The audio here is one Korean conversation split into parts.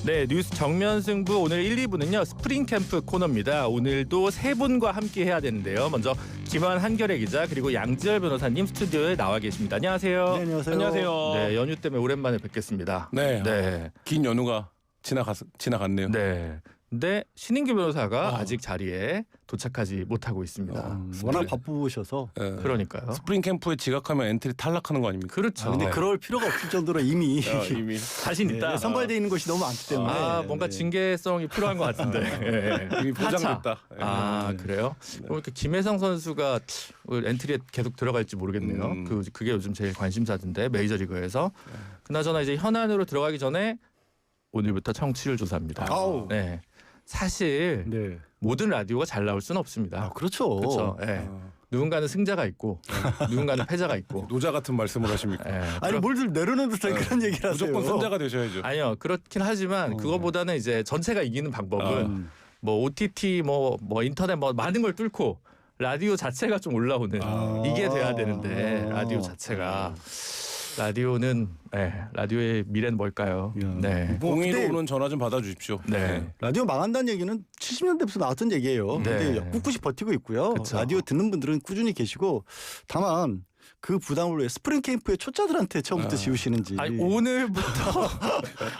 네, 뉴스 정면 승부 오늘 1, 2부는요. 스프링 캠프 코너입니다. 오늘도 세 분과 함께 해야 되는데요. 먼저 김환 한결의 기자 그리고 양지열 변호사님 스튜디오에 나와 계십니다. 안녕하세요. 네, 안녕하세요. 안녕하세요. 네, 연휴 때문에 오랜만에 뵙겠습니다. 네. 네. 긴 연휴가 지나갔네요. 네. 근데 신인규 변호사가 아직 자리에 도착하지 못하고 있습니다. 워낙 바쁘셔서. 네. 그러니까요. 스프링 캠프에 지각하면 엔트리 탈락하는 거 아닙니까? 그렇죠. 근데 네. 그럴 필요가 없을 정도로 이미 이미 자신 있다. 선발되어 있는 것이 너무 많기 때문에. 뭔가 징계성이 필요한 것 같은데. 네. 이미 보장됐다. 아, 그래요? 그러니까 김혜성 선수가 엔트리에 계속 들어갈지 모르겠네요. 그게 요즘 제일 관심사던데 메이저리그에서. 그나저나 이제 현안으로 들어가기 전에 오늘부터 청취율 조사입니다. 아우. 네. 사실 네. 모든 라디오가 잘 나올 수는 없습니다. 그렇죠. 그렇죠. 네. 누군가는 승자가 있고 누군가는 패자가 있고. 노자 같은 말씀을 하십니까? 네. 아니 뭘 내려놓는 듯한 그런 얘기를 하세요. 무조건 선자가 되셔야죠. 아니요. 그렇긴 하지만 그거보다는 이제 전체가 이기는 방법은 뭐 OTT 뭐 인터넷 뭐 많은 걸 뚫고 라디오 자체가 좀 올라오는 이게 돼야 되는데 라디오 자체가 라디오는 라디오의 미래는 뭘까요? 네. 공의로 오는 전화 좀 받아주십시오. 네. 라디오 망한다는 얘기는 70년대부터 나왔던 얘기예요. 네. 근데 꿋꿋이 버티고 있고요. 그쵸. 라디오 듣는 분들은 꾸준히 계시고 다만 그 부담을 왜 스프링 캠프의 초짜들한테 처음부터 지우시는지. 아니 오늘부터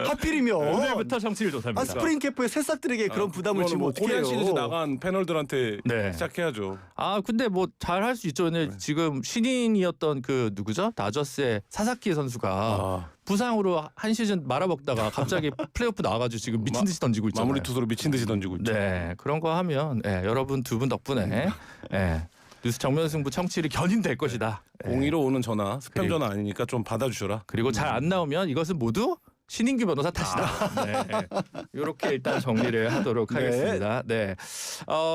하필이면 청취율 조사입니다. 스프링 캠프의 새싹들에게 그런 부담을 지금 어떻게 코리안 해요? 시리즈 나간 패널들한테 네. 시작해야죠. 근데 뭐 잘 할 수 있죠. 근데 지금 신인이었던 그 누구죠? 다저스의 사사키 선수가 부상으로 한 시즌 말아먹다가 갑자기 플레이오프 나와가지고 지금 미친 듯이 던지고 있잖아요. 마무리 투수로 미친 듯이 던지고 있죠. 네, 그런 거 하면 여러분 두 분 덕분에 뉴스 정면 승부 청취율이 견인될 것이다. 공의로 오는 전화, 스팸 전화 아니니까 좀 받아주셔라. 그리고 잘 안 나오면 이것은 모두 신인규 변호사 탓이다. 네. 이렇게 일단 정리를 하도록 하겠습니다. 네.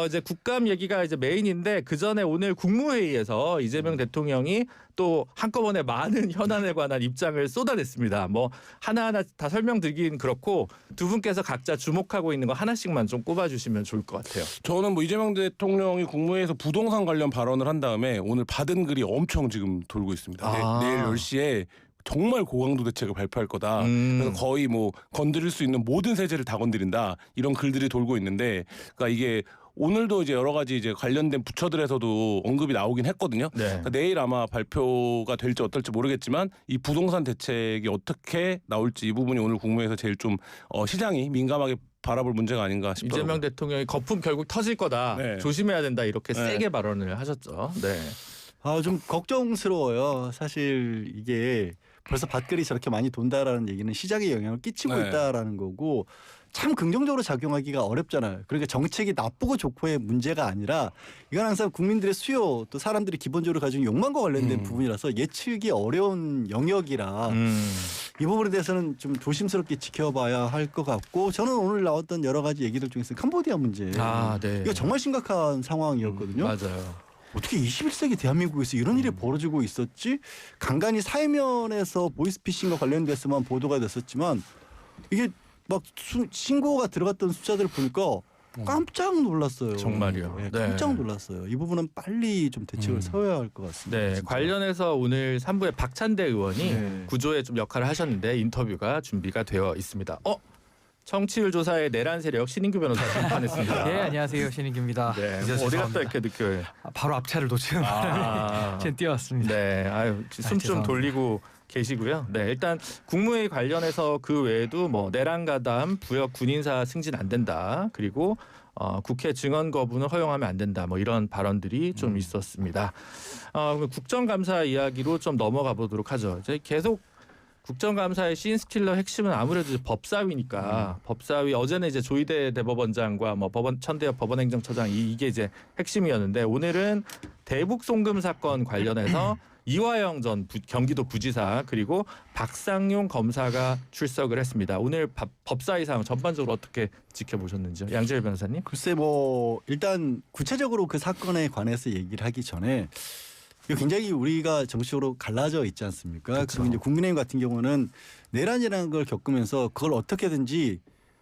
이제 국감 얘기가 이제 메인인데 그 전에 오늘 국무회의에서 이재명 대통령이 또 한꺼번에 많은 현안에 관한 입장을 쏟아냈습니다. 뭐 하나하나 다 설명드리긴 그렇고 두 분께서 각자 주목하고 있는 거 하나씩만 좀 꼽아주시면 좋을 것 같아요. 저는 뭐 이재명 대통령이 국무회의에서 부동산 관련 발언을 한 다음에 오늘 받은 글이 엄청 지금 돌고 있습니다. 내일 10시에 정말 고강도 대책을 발표할 거다. 그래서 거의 뭐 건드릴 수 있는 모든 세제를 다 건드린다. 이런 글들이 돌고 있는데, 그러니까 이게 오늘도 이제 여러 가지 이제 관련된 부처들에서도 언급이 나오긴 했거든요. 네. 그러니까 내일 아마 발표가 될지 어떨지 모르겠지만 이 부동산 대책이 어떻게 나올지 이 부분이 오늘 국무회의에서 제일 좀 시장이 민감하게 바라볼 문제가 아닌가 싶더라고요. 이재명 대통령이 거품 결국 터질 거다. 네. 조심해야 된다. 이렇게 네. 세게 발언을 하셨죠. 네. 좀 걱정스러워요. 사실 이게 벌써 밭글이 저렇게 많이 돈다라는 얘기는 시장에 영향을 끼치고 네. 있다라는 거고 참 긍정적으로 작용하기가 어렵잖아요. 그러니까 정책이 나쁘고 좋고의 문제가 아니라 이건 항상 국민들의 수요 또 사람들이 기본적으로 가지고 욕망과 관련된 부분이라서 예측이 어려운 영역이라 이 부분에 대해서는 좀 조심스럽게 지켜봐야 할 것 같고 저는 오늘 나왔던 여러 가지 얘기들 중에서 캄보디아 문제 네. 이거 정말 심각한 상황이었거든요. 맞아요. 어떻게 21세기 대한민국에서 이런 일이 벌어지고 있었지? 간간히 사회면에서 보이스피싱과 관련돼서만 보도가 됐었지만 이게 막 신고가 들어갔던 숫자들을 보니까 깜짝 놀랐어요. 정말요. 네, 네. 깜짝 놀랐어요. 이 부분은 빨리 좀 대책을 세워야 할 것 같습니다. 네, 진짜. 관련해서 오늘 3부에 박찬대 의원이 네. 구조에 좀 역할을 하셨는데 인터뷰가 준비가 되어 있습니다. 청취율 조사의 내란 세력 신인규 변호사 등판했습니다. 네, 안녕하세요. 신인규입니다. 네, 이제 어디 갔다 죄송합니다. 이렇게 느껴요? 바로 앞차를 놓치는 바람에 지금 뛰어왔습니다. 네, 숨 좀 죄송합니다. 돌리고 계시고요. 네, 일단 국무회의 관련해서 그 외에도 뭐 내란 가담, 부역 군인사 승진 안 된다. 그리고 국회 증언 거부는 허용하면 안 된다. 뭐 이런 발언들이 좀 있었습니다. 국정감사 이야기로 좀 넘어가 보도록 하죠. 이제 계속 국정감사의 신스킬러 핵심은 아무래도 법사위니까 법사위 어제는 이제 조희대 대법원장과 뭐 천대엽 법원행정처장 이게 이제 핵심이었는데 오늘은 대북 송금 사건 관련해서 이화영 전 경기도 부지사 그리고 박상용 검사가 출석을 했습니다. 오늘 법사위 상황 전반적으로 어떻게 지켜보셨는지요? 양지열 변호사님? 글쎄 뭐 일단 구체적으로 그 사건에 관해서 얘기를 하기 전에 이거 굉장히 우리가 정치적으로 갈라져 있지 않습니까? 그렇죠. 그리고 이제 국민의힘 같은 경우는 내란이라는 걸 겪으면서 그걸 어떻게든지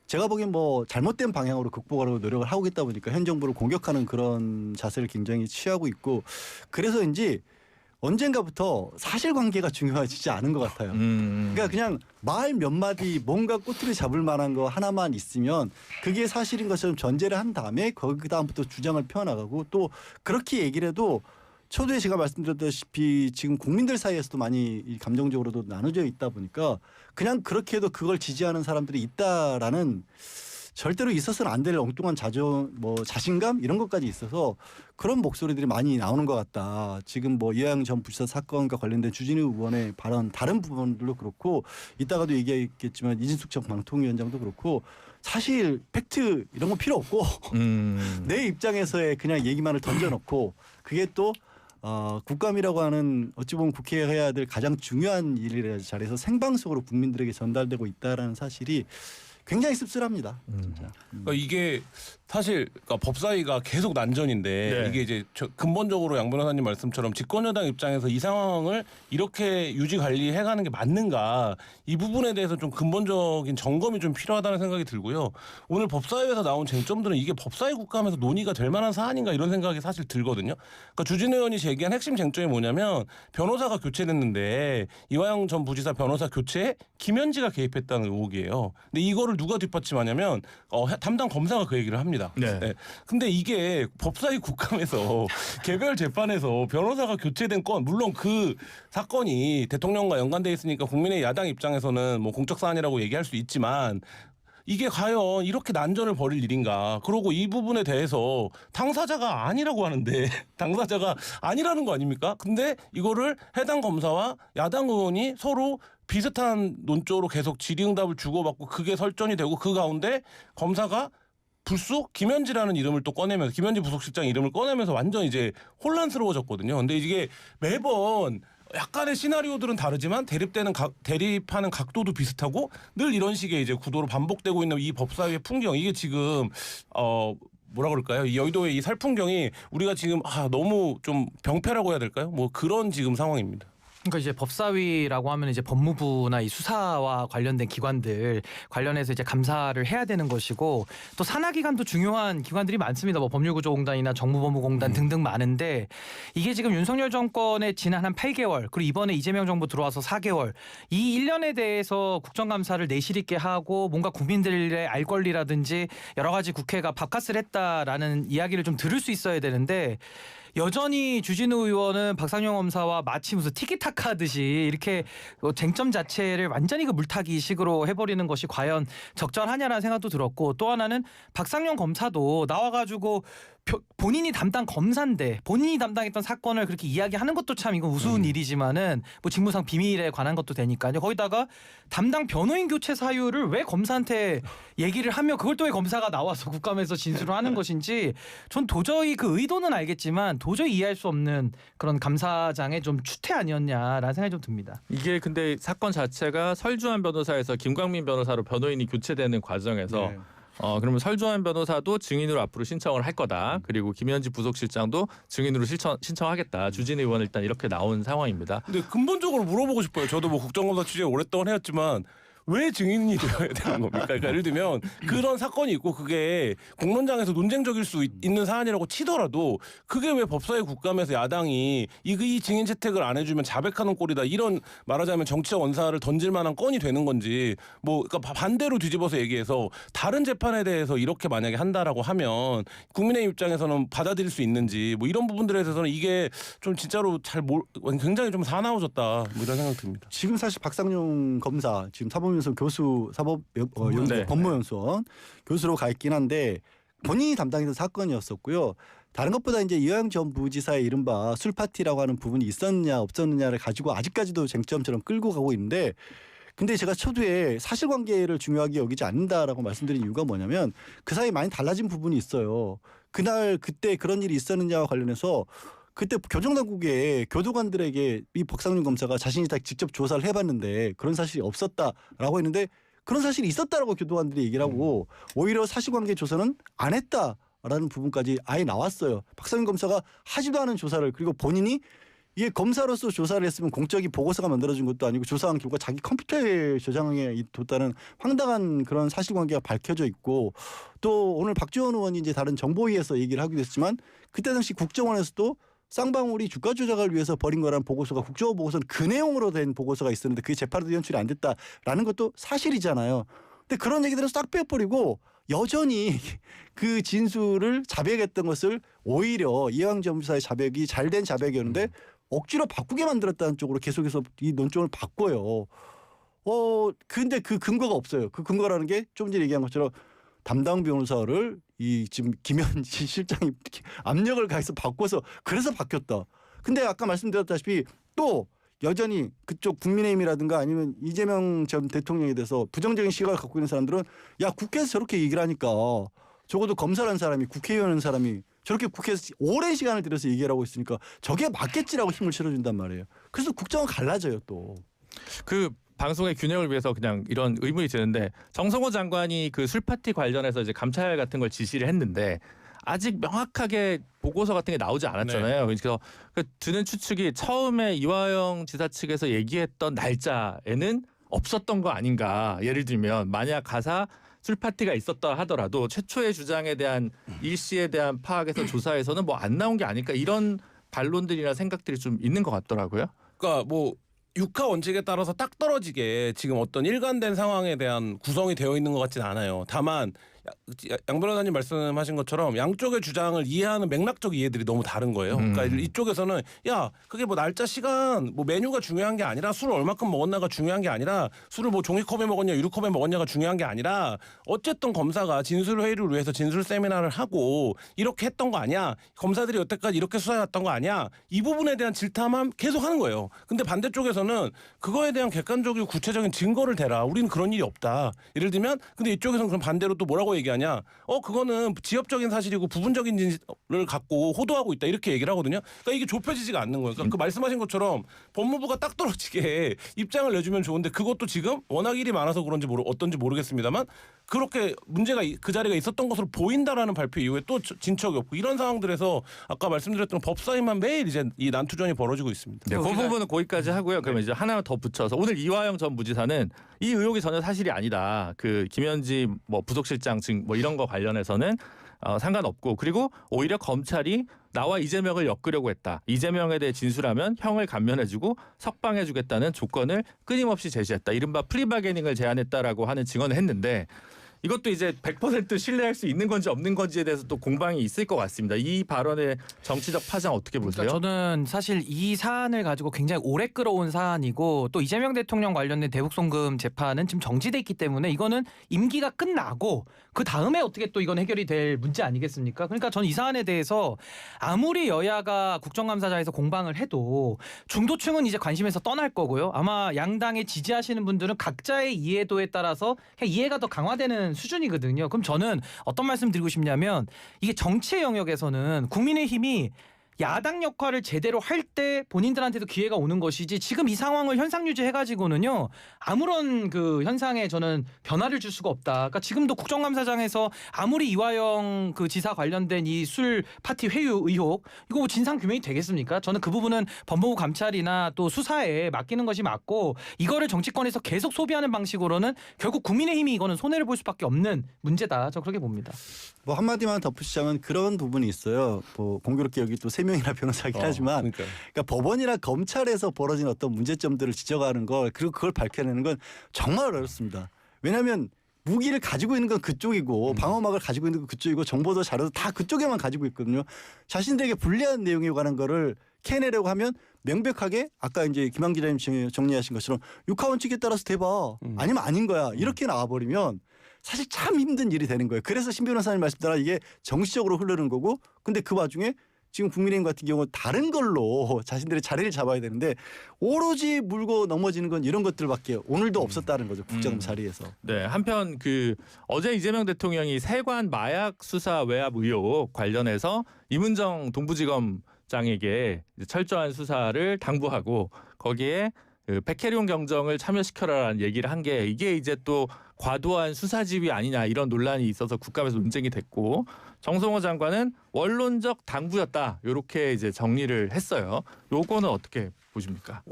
제가 보기엔 뭐 잘못된 방향으로 극복하려고 노력을 하고 있다 보니까 현 정부를 공격하는 그런 자세를 굉장히 취하고 있고 그래서인지 언젠가부터 사실관계가 중요하지 않은 것 같아요. 그러니까 그냥 말 몇 마디 뭔가 꼬투리 잡을 만한 거 하나만 있으면 그게 사실인 것처럼 전제를 한 다음에 거기 다음부터 주장을 펴나가고 또 그렇게 얘기를 해도 초두에 제가 말씀드렸다시피 지금 국민들 사이에서도 많이 감정적으로도 나눠져 있다 보니까 그냥 그렇게 해도 그걸 지지하는 사람들이 있다라는 절대로 있어서는 안 될 엉뚱한 자신감 이런 것까지 있어서 그런 목소리들이 많이 나오는 것 같다. 지금 이화영 전 부지사 사건과 관련된 주진우 의원의 발언 다른 부분들도 그렇고 이따가도 얘기하겠지만 이진숙 전 방통위원장도 그렇고 사실 팩트 이런 거 필요 없고 내 입장에서의 그냥 얘기만을 던져놓고 그게 또 국감이라고 하는 어찌 보면 국회가 해야 될 가장 중요한 일이라 자리에서 생방송으로 국민들에게 전달되고 있다라는 사실이 굉장히 씁쓸합니다. 진짜. 그러니까 이게 사실 그러니까 법사위가 계속 난전인데 네. 이게 이제 근본적으로 양 변호사님 말씀처럼 집권여당 입장에서 이 상황을 이렇게 유지 관리해가는 게 맞는가 이 부분에 대해서 좀 근본적인 점검이 좀 필요하다는 생각이 들고요. 오늘 법사위에서 나온 쟁점들은 이게 법사위 국감에서 논의가 될 만한 사안인가 이런 생각이 사실 들거든요. 그러니까 주진우 의원이 제기한 핵심 쟁점이 뭐냐면 변호사가 교체됐는데 이화영 전 부지사 변호사 교체에 김현지가 개입했다는 의혹이에요. 근데 이거를 누가 뒷받침하냐면 담당 검사가 그 얘기를 합니다. 네. 네. 근데 이게 법사위 국감에서 개별 재판에서 변호사가 교체된 건 물론 그 사건이 대통령과 연관돼 있으니까 국민의 야당 입장에서는 뭐 공적 사안이라고 얘기할 수 있지만 이게 과연 이렇게 난전을 벌일 일인가? 그리고 이 부분에 대해서 당사자가 아니라고 하는데 당사자가 아니라는 거 아닙니까? 근데 이거를 해당 검사와 야당 의원이 서로 비슷한 논조로 계속 질의응답을 주고받고 그게 설전이 되고 그 가운데 검사가 불쑥 김현지라는 이름을 또 꺼내면서 김현지 부속실장 이름을 꺼내면서 완전 이제 혼란스러워졌거든요. 근데 이게 매번 약간의 시나리오들은 다르지만 대립하는 각도도 비슷하고 늘 이런 식의 이제 구도로 반복되고 있는 이 법사위의 풍경 이게 지금 뭐라 그럴까요? 이 여의도의 이 살풍경이 우리가 지금 너무 좀 병폐라고 해야 될까요? 뭐 그런 지금 상황입니다. 그러니까 이제 법사위라고 하면 이제 법무부나 이 수사와 관련된 기관들 관련해서 이제 감사를 해야 되는 것이고 또 산하기관도 중요한 기관들이 많습니다. 뭐 법률구조공단이나 정무법무공단 등등 많은데 이게 지금 윤석열 정권의 지난 한 8개월 그리고 이번에 이재명 정부 들어와서 4개월 이 1년에 대해서 국정감사를 내실 있게 하고 뭔가 국민들의 알 권리라든지 여러 가지 국회가 밥값을 했다라는 이야기를 좀 들을 수 있어야 되는데 여전히 주진우 의원은 박상용 검사와 마치 무슨 티키타카 하듯이 이렇게 쟁점 자체를 완전히 그 물타기식으로 해버리는 것이 과연 적절하냐라는 생각도 들었고 또 하나는 박상용 검사도 나와가지고 본인이 담당 검사인데 본인이 담당했던 사건을 그렇게 이야기하는 것도 참 이건 우스운 일이지만은 뭐 직무상 비밀에 관한 것도 되니까요. 거기다가 담당 변호인 교체 사유를 왜 검사한테 얘기를 하며 그걸 또 왜 검사가 나와서 국감에서 진술을 하는 것인지 전 도저히 그 의도는 알겠지만 도저히 이해할 수 없는 그런 감사장의 좀 추태 아니었냐라는 생각이 좀 듭니다. 이게 근데 사건 자체가 설주환 변호사에서 김광민 변호사로 변호인이 교체되는 과정에서 네. 그러면 설주환 변호사도 증인으로 앞으로 신청을 할 거다. 그리고 김현지 부속실장도 증인으로 신청하겠다. 주진우 의원 일단 이렇게 나온 상황입니다. 근데 근본적으로 물어보고 싶어요. 저도 뭐 국정감사 취재 오랫동안 해왔지만 왜 증인이 되어야 되는 겁니까? 그러니까 예를 들면 그런 사건이 있고 그게 공론장에서 논쟁적일 수 있는 사안이라고 치더라도 그게 왜 법사위 국감에서 야당이 이 증인 채택을 안 해주면 자백하는 꼴이다 이런 말하자면 정치적 원사를 던질 만한 건이 되는 건지 뭐 그러니까 반대로 뒤집어서 얘기해서 다른 재판에 대해서 이렇게 만약에 한다라고 하면 국민의 입장에서는 받아들일 수 있는지 뭐 이런 부분들에 대해서는 이게 좀 진짜로 굉장히 좀 사나워졌다 뭐 이런 생각 듭니다. 지금 사실 박상용 검사 지금 사법연수원 교수 네. 법무연수원 교수로 가 있긴 한데 본인이 담당했던 사건이었었고요. 다른 것보다 이제 이화영 전 부지사의 이른바 술 파티라고 하는 부분이 있었느냐 없었느냐를 가지고 아직까지도 쟁점처럼 끌고 가고 있는데 근데 제가 초두에 사실관계를 중요하게 여기지 않는다라고 말씀드린 이유가 뭐냐면 그 사이에 많이 달라진 부분이 있어요. 그때 그런 일이 있었느냐와 관련해서 그때 교정당국의 교도관들에게 이 박상용 검사가 자신이 다 직접 조사를 해봤는데 그런 사실이 없었다라고 했는데 그런 사실이 있었다라고 교도관들이 얘기를 하고 오히려 사실관계 조사는 안 했다라는 부분까지 아예 나왔어요. 박상용 검사가 하지도 않은 조사를 그리고 본인이 이게 검사로서 조사를 했으면 공적인 보고서가 만들어진 것도 아니고 조사한 결과 자기 컴퓨터에 저장해 뒀다는 황당한 그런 사실관계가 밝혀져 있고 또 오늘 박지원 의원이 이제 다른 정보위에서 얘기를 하기도 했지만 그때 당시 국정원에서도 쌍방울이 주가 조작을 위해서 벌인 거라는 보고서가 국정원 보고서는 그 내용으로 된 보고서가 있었는데 그게 재판에도 연출이 안 됐다라는 것도 사실이잖아요. 근데 그런 얘기들은 싹 빼버리고 여전히 그 진술을 자백했던 것을 오히려 이화영 전무사의 자백이 잘된 자백이었는데 억지로 바꾸게 만들었다는 쪽으로 계속해서 이 논점을 바꿔요. 근데 그 근거가 없어요. 그 근거라는 게 좀 전에 얘기한 것처럼 담당 변호사를 이 지금 김현지 실장이 압력을 가해서 바꿔서 그래서 바뀌었다. 근데 아까 말씀드렸다시피 또 여전히 그쪽 국민의힘이라든가 아니면 이재명 전 대통령에 대해서 부정적인 시각을 갖고 있는 사람들은 야 국회에서 저렇게 얘기를 하니까 적어도 검사라는 사람이 국회의원인 사람이 저렇게 국회에서 오랜 시간을 들여서 얘기를 하고 있으니까 저게 맞겠지라고 힘을 실어준단 말이에요. 그래서 국정은 갈라져요 또. 그 방송의 균형을 위해서 그냥 이런 의문이 드는데 정성호 장관이 그 술파티 관련해서 이제 감찰 같은 걸 지시를 했는데 아직 명확하게 보고서 같은 게 나오지 않았잖아요. 그래서 그 드는 추측이 처음에 이화영 지사 측에서 얘기했던 날짜에는 없었던 거 아닌가. 예를 들면 만약 가사 술파티가 있었다 하더라도 최초의 주장에 대한 일시에 대한 파악에서 조사에서는 뭐 안 나온 게 아닐까 이런 반론들이나 생각들이 좀 있는 것 같더라고요. 그러니까 뭐 육하 원칙에 따라서 딱 떨어지게 지금 어떤 일관된 상황에 대한 구성이 되어 있는 것 같지는 않아요. 다만 양 변호사님 말씀하신 것처럼 양쪽의 주장을 이해하는 맥락적 이해들이 너무 다른 거예요. 그러니까 이쪽에서는 야 그게 뭐 날짜 시간 뭐 메뉴가 중요한 게 아니라 술을 얼마큼 먹었나가 중요한 게 아니라 술을 뭐 종이컵에 먹었냐 유리컵에 먹었냐가 중요한 게 아니라 어쨌든 검사가 진술 회의를 위해서 진술 세미나를 하고 이렇게 했던 거 아니야. 검사들이 여태까지 이렇게 수사해왔던 거 아니야. 이 부분에 대한 질타만 계속 하는 거예요. 근데 반대쪽에서는 그거에 대한 객관적이고 구체적인 증거를 대라. 우리는 그런 일이 없다. 예를 들면 근데 이쪽에서는 그럼 반대로 또 뭐라고 얘기하냐? 그거는 지엽적인 사실이고 부분적인 진실을 갖고 호도하고 있다 이렇게 얘기를 하거든요. 그러니까 이게 좁혀지지가 않는 거예요. 그러니까 그 말씀하신 것처럼 법무부가 딱 떨어지게 입장을 내주면 좋은데 그것도 지금 워낙 일이 많아서 그런지 어떤지 모르겠습니다만 그렇게 문제가 그 자리가 있었던 것으로 보인다라는 발표 이후에 또 진척이 없고 이런 상황들에서 아까 말씀드렸던 법사위만 매일 이제 이 난투전이 벌어지고 있습니다. 네, 그 부분은 거기까지 하고요. 그러면 이제 하나 더 붙여서 오늘 이화영 전 부지사는 이 의혹이 전혀 사실이 아니다. 그 김현지 뭐 부속실장 증 뭐 이런 거 관련해서는 상관없고 그리고 오히려 검찰이 나와 이재명을 엮으려고 했다. 이재명에 대해 진술하면 형을 감면해주고 석방해주겠다는 조건을 끊임없이 제시했다. 이른바 프리바게닝을 제안했다라고 하는 증언을 했는데 이것도 이제 100% 신뢰할 수 있는 건지 없는 건지에 대해서 또 공방이 있을 것 같습니다. 이 발언의 정치적 파장 어떻게 보세요? 그러니까 저는 사실 이 사안을 가지고 굉장히 오래 끌어온 사안이고 또 이재명 대통령 관련된 대북송금 재판은 지금 정지돼 있기 때문에 이거는 임기가 끝나고 그 다음에 어떻게 또 이건 해결이 될 문제 아니겠습니까? 그러니까 저는 이 사안에 대해서 아무리 여야가 국정감사장에서 공방을 해도 중도층은 이제 관심에서 떠날 거고요. 아마 양당에 지지하시는 분들은 각자의 이해도에 따라서 이해가 더 강화되는 수준이거든요. 그럼 저는 어떤 말씀 드리고 싶냐면 이게 정치의 영역에서는 국민의힘이 야당 역할을 제대로 할 때 본인들한테도 기회가 오는 것이지 지금 이 상황을 현상 유지해가지고는요 아무런 그 현상에 저는 변화를 줄 수가 없다. 그러니까 지금도 국정감사장에서 아무리 이화영 그 지사 관련된 이 술 파티 회유 의혹 이거 뭐 진상 규명이 되겠습니까? 저는 그 부분은 법무부 감찰이나 또 수사에 맡기는 것이 맞고 이거를 정치권에서 계속 소비하는 방식으로는 결국 국민의힘이 이거는 손해를 볼 수밖에 없는 문제다. 저 그렇게 봅니다. 뭐 한마디만 덧붙이자면 그런 부분이 있어요. 뭐 공교롭게 여기 또 3명이나 변호사긴 하지만 그러니까 법원이나 검찰에서 벌어진 어떤 문제점들을 지적하는 걸 그리고 그걸 밝혀내는 건 정말 어렵습니다. 왜냐하면 무기를 가지고 있는 건 그쪽이고 방어막을 가지고 있는 건 그쪽이고 정보도 자료도 다 그쪽에만 가지고 있거든요. 자신들에게 불리한 내용에 관한 거를 캐내려고 하면 명백하게 아까 이제 김한 기자님 정리하신 것처럼 육하원칙에 따라서 대봐 아니면 아닌 거야 이렇게 나와버리면 사실 참 힘든 일이 되는 거예요. 그래서 신 변호사님 말씀대로 이게 정치적으로 흐르는 거고 근데 그 와중에 지금 국민의힘 같은 경우 다른 걸로 자신들의 자리를 잡아야 되는데 오로지 물고 넘어지는 건 이런 것들밖에 오늘도 없었다는 거죠. 국정 자리에서. 네, 한편 그 어제 이재명 대통령이 세관 마약 수사 외압 의혹 관련해서 이문정 동부지검장에게 철저한 수사를 당부하고 거기에 그 백혜룡 경정을 참여시켜라라는 얘기를 한 게 이게 이제 또 과도한 수사지휘 아니냐 이런 논란이 있어서 국감에서 논쟁이 됐고 정성호 장관은 원론적 당부였다 이렇게 이제 정리를 했어요. 요거는 어떻게 보십니까?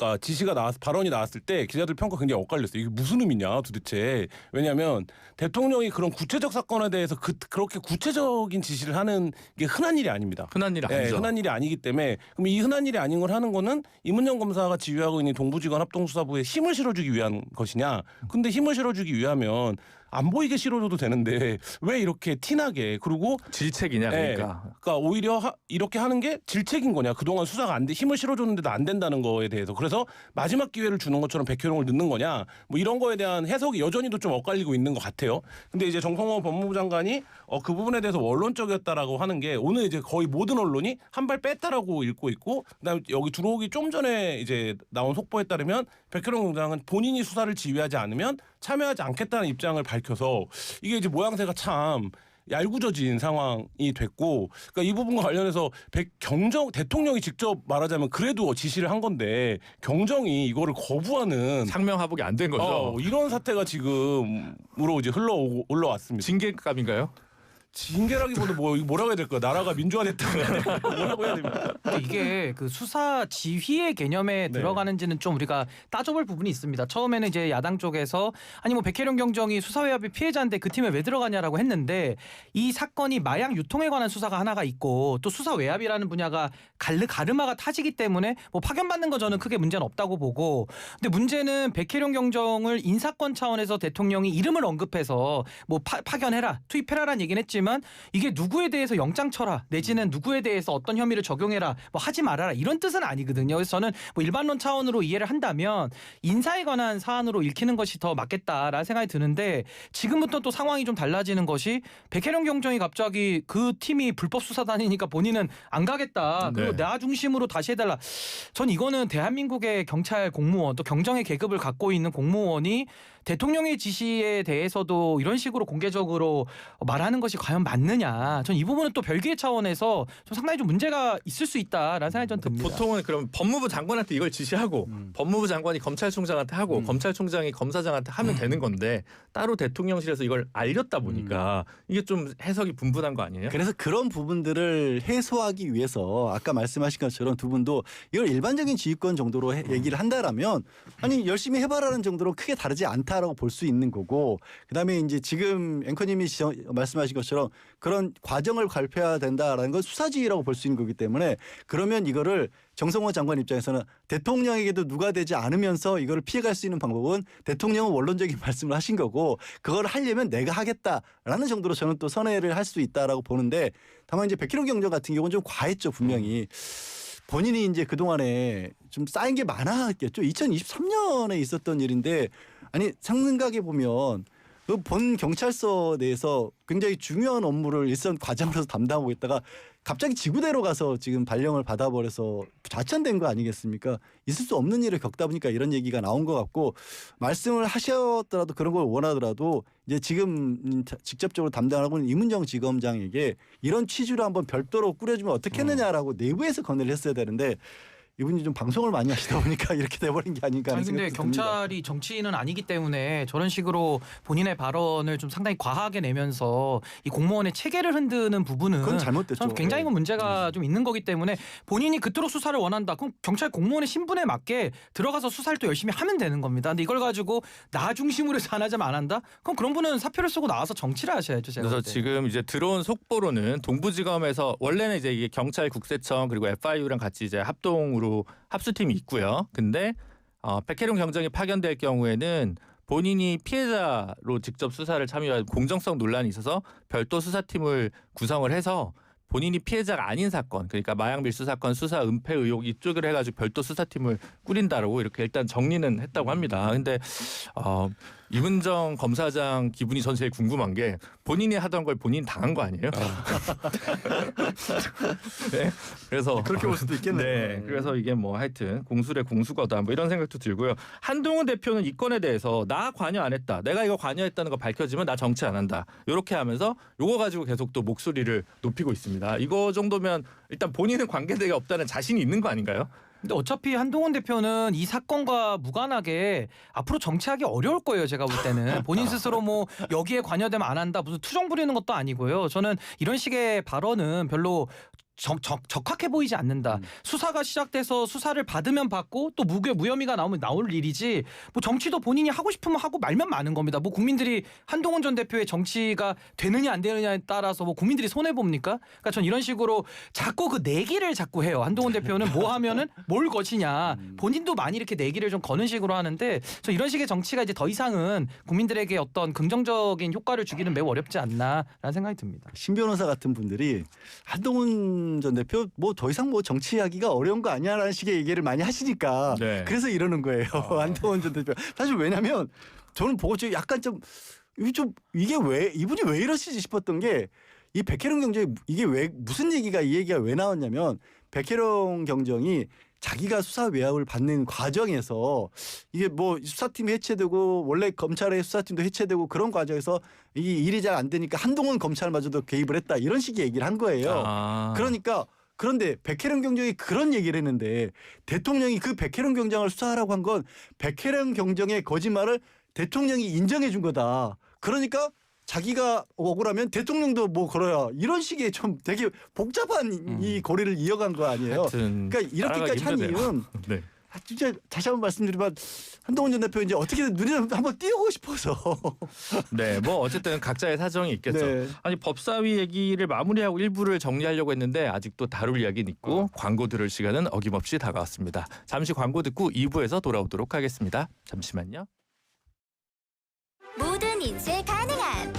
아까 지시가 발언이 나왔을 때 기자들 평가 굉장히 엇갈렸어요. 이게 무슨 의미냐 도대체. 왜냐하면 대통령이 그런 구체적 사건에 대해서 그렇게 구체적인 지시를 하는 게 흔한 일이 아닙니다. 흔한 일 아니죠. 흔한 일이 아니기 때문에 그럼 이 흔한 일이 아닌 걸 하는 거는 이문정 검사가 지휘하고 있는 동부지검 합동수사부에 힘을 실어주기 위한 것이냐. 근데 힘을 실어주기 위하면 안 보이게 실어줘도 되는데 왜 이렇게 티나게 그리고 질책이냐 그러니까. 그러니까 오히려 이렇게 하는 게 질책인 거냐. 그동안 수사가 안 돼 힘을 실어줬는데도 안 된다는 거에 대해서 그래서 마지막 기회를 주는 것처럼 백혜룡을 넣는 거냐. 뭐 이런 거에 대한 해석이 여전히도 좀 엇갈리고 있는 것 같아요. 근데 이제 정성호 법무부 장관이 그 부분에 대해서 원론적이었다라고 하는 게 오늘 이제 거의 모든 언론이 한 발 뺐다라고 읽고 있고 그다음에 여기 들어오기 좀 전에 이제 나온 속보에 따르면 백혜룡 공장은 본인이 수사를 지휘하지 않으면 참여하지 않겠다는 입장을 밝혀서 이게 이제 모양새가 참 얄궂어진 상황이 됐고 그러니까 이 부분과 관련해서 대통령이 직접 말하자면 그래도 지시를 한 건데 경정이 이거를 거부하는 상명하복이 안 된 거죠. 이런 사태가 지금으로 이제 올라왔습니다. 징계감인가요? 징계라기보다 뭐라고 해야 될까요? 나라가 민주화됐다. 뭐라고 해야 됩니까? 이게 그 수사 지휘의 개념에 네. 들어가는지는 좀 우리가 따져볼 부분이 있습니다. 처음에는 이제 야당 쪽에서 아니 뭐 백혜룡 경정이 수사외압의 피해자인데 그 팀에 왜 들어가냐라고 했는데 이 사건이 마약 유통에 관한 수사가 하나가 있고 또 수사외압이라는 분야가 가르마가 타지기 때문에 뭐 파견받는 거 저는 크게 문제는 없다고 보고 근데 문제는 백혜룡 경정을 인사권 차원에서 대통령이 이름을 언급해서 뭐 파견해라 투입해라라는 얘기는 했지만 이게 누구에 대해서 영장 쳐라 내지는 누구에 대해서 어떤 혐의를 적용해라 뭐 하지 말아라 이런 뜻은 아니거든요. 그래서 저는 뭐 일반론 차원으로 이해를 한다면 인사에 관한 사안으로 읽히는 것이 더 맞겠다라는 생각이 드는데 지금부터 또 상황이 좀 달라지는 것이 백혜룡 경정이 갑자기 그 팀이 불법 수사단이니까 본인은 안 가겠다. 그리고 나 중심으로 다시 해달라. 전 이거는 대한민국의 경찰 공무원 또 경정의 계급을 갖고 있는 공무원이 대통령의 지시에 대해서도 이런 식으로 공개적으로 말하는 것이 과연 맞느냐. 전 이 부분은 또 별개의 차원에서 좀 상당히 좀 문제가 있을 수 있다라는 생각이 좀 듭니다. 보통은 그럼 법무부 장관한테 이걸 지시하고 법무부 장관이 검찰총장한테 하고 검찰총장이 검사장한테 하면 되는 건데 따로 대통령실에서 이걸 알렸다 보니까 이게 좀 해석이 분분한 거 아니에요? 그래서 그런 부분들을 해소하기 위해서 아까 말씀하신 것처럼 두 분도 이걸 일반적인 지휘권 정도로 얘기를 한다라면 아니 열심히 해봐라는 정도로 크게 다르지 않다라고 볼 수 있는 거고 그다음에 이제 지금 앵커님이 말씀하신 것처럼 그런 과정을 발표해야 된다라는 건 수사지휘라고 볼 수 있는 거기 때문에 그러면 이거를 정성호 장관 입장에서는 대통령에게도 누가 되지 않으면서 이거를 피해갈 수 있는 방법은 대통령은 원론적인 말씀을 하신 거고 그걸 하려면 내가 하겠다라는 정도로 저는 또 선회를 할 수 있다라고 보는데 다만 이제 백혜룡 경정 같은 경우는 좀 과했죠 분명히. 본인이 이제 그동안에 좀 쌓인 게 많았겠죠. 2023년에 있었던 일인데 아니 생각해 보면 그 본 경찰서 내에서 굉장히 중요한 업무를 일선 과장으로서 담당하고 있다가 갑자기 지구대로 가서 지금 발령을 받아버려서 좌천된 거 아니겠습니까? 있을 수 없는 일을 겪다 보니까 이런 얘기가 나온 것 같고 말씀을 하셨더라도 그런 걸 원하더라도 이제 지금 직접적으로 담당하고 있는 이문정 지검장에게 이런 취지로 한번 별도로 꾸려주면 어떻겠느냐라고 내부에서 건의를 했어야 되는데 이분이 좀 방송을 많이 하시다 보니까 이렇게 돼버린 게 아닌가 하는 아니 근데 생각도 듭니다. 경찰이 정치인은 아니기 때문에 저런 식으로 본인의 발언을 좀 상당히 과하게 내면서 이 공무원의 체계를 흔드는 부분은 그건 잘못됐죠. 저는 굉장히 큰 문제가 좀 있는 거기 때문에 본인이 그토록 수사를 원한다. 그럼 경찰 공무원의 신분에 맞게 들어가서 수사를 또 열심히 하면 되는 겁니다. 근데 이걸 가지고 나 중심으로 해서 안 하자면 안 한다? 그럼 그런 분은 사표를 쓰고 나와서 정치를 하셔야죠. 제가 그래서 볼 때. 지금 이제 들어온 속보로는 동부지검에서 원래는 이제 이게 경찰 국세청 그리고 FIU랑 같이 이제 합동으로 합수팀이 있고요. 근데 백혜룡 경정이 파견될 경우에는 본인이 피해자로 직접 수사를 참여할 공정성 논란이 있어서 별도 수사팀을 구성을 해서 본인이 피해자가 아닌 사건, 그러니까 마약 밀수 사건 수사 은폐 의혹 이쪽으로 해가지고 별도 수사팀을 꾸린다라고 이렇게 일단 정리는 했다고 합니다. 근데 이문정 검사장 기분이 전 제일 궁금한 게 본인이 하던 걸 본인이 당한 거 아니에요? 네, 그래서 그렇게 볼 수도 있겠네요. 네, 그래서 이게 뭐 하여튼 공술의 공수거다 뭐 이런 생각도 들고요. 한동훈 대표는 이 건에 대해서 나 관여 안 했다, 내가 이거 관여했다는 거 밝혀지면 나 정치 안 한다, 이렇게 하면서 요거 가지고 계속 또 목소리를 높이고 있습니다. 이거 정도면 일단 본인은 관계되게 없다는 자신이 있는 거 아닌가요? 근데 어차피 한동훈 대표는 이 사건과 무관하게 앞으로 정치하기 어려울 거예요. 제가 볼 때는 본인 스스로 뭐 여기에 관여되면 안 한다 무슨 투정 부리는 것도 아니고요. 저는 이런 식의 발언은 별로 적합해 보이지 않는다. 수사가 시작돼서 수사를 받으면 받고 또 무혐의가 나오면 나올 일이지 뭐 정치도 본인이 하고 싶으면 하고 말면 마는 겁니다. 뭐 국민들이 한동훈 전 대표의 정치가 되느냐 안 되느냐에 따라서 뭐 국민들이 손해 봅니까? 그러니까 전 이런 식으로 자꾸 그 내기를 자꾸 해요. 한동훈 대표는 뭐 하면은 뭘 것이냐. 본인도 많이 이렇게 내기를 좀 거는 식으로 하는데 저 이런 식의 정치가 이제 더 이상은 국민들에게 어떤 긍정적인 효과를 주기는 매우 어렵지 않나라는 생각이 듭니다. 신 변호사 같은 분들이 한동훈 전 대표 뭐 더 이상 뭐 정치하기가 어려운 거 아니야라는 식의 얘기를 많이 하시니까 네. 그래서 이러는 거예요. 한동훈 전 대표. 사실 왜냐면 저는 보고 좀 약간 좀 이게 왜 이분이 왜 이러시지 싶었던 게 이 백혜령 경정이 이게 왜 무슨 얘기가 이 얘기가 왜 나왔냐면 백혜령 경정이 자기가 수사 외압을 받는 과정에서 이게 뭐 수사팀이 해체되고 원래 검찰의 수사팀도 해체되고 그런 과정에서 이 일이 잘 안 되니까 한동훈 검찰마저도 개입을 했다 이런 식의 얘기를 한 거예요. 그러니까 그런데 백혜령 경정이 그런 얘기를 했는데 대통령이 그 백혜령 경정을 수사하라고 한 건 백혜령 경정의 거짓말을 대통령이 인정해 준 거다. 그러니까 자기가 억울하면 대통령도 뭐 걸어야 이런 식의 좀 되게 복잡한 이 고리를 이어간 거 아니에요. 하여튼 그러니까 이렇게까지 한 이유는 네. 진짜 다시 한번 말씀드리면 한동훈 전 대표 이제 어떻게든 눈에 한번 띄우고 싶어서. 네, 뭐 어쨌든 각자의 사정이 있겠죠. 네. 아니 법사위 얘기를 마무리하고 일부를 정리하려고 했는데 아직도 다룰 이야기는 있고 광고 들을 시간은 어김없이 다가왔습니다. 잠시 광고 듣고 2부에서 돌아오도록 하겠습니다. 잠시만요. 모든 인쇄 가능한